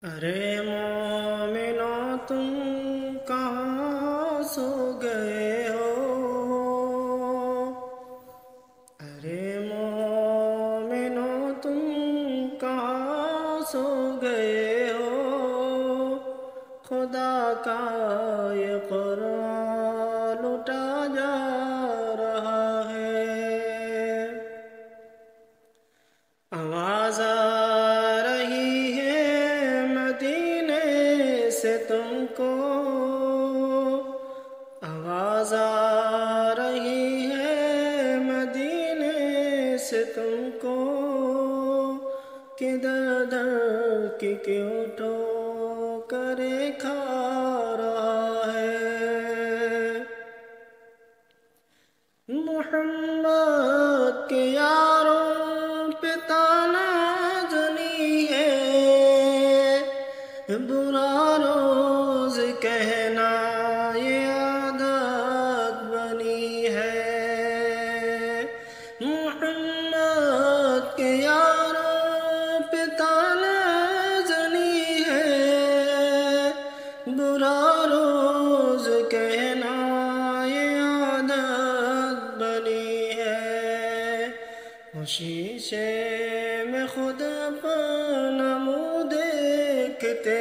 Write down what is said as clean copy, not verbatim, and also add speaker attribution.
Speaker 1: ارے مومنو تم کہاں سو گئے ہو؟ ارے مومنو تم کہاں سو گئے ہو؟ خدا کا یہ قرآن لٹا جا رہا ہے، آواز آ رہی ہے مدینے سے تم کو، آواز آ رہی ہے مدینے سے تم کو، کہ در در کی کیوں ٹھوکریں کھا رہا ہے۔ محمد کے یاروں پہ تانا زنی ہے، برا روز کہنا یہ عادت بنی ہے۔ محمد کے یاروں پہ تانا زنی ہے، برا روز کہنا یہ عادت بنی ہے۔ وہ شیشے میں خود اپنا منہ دیکھتے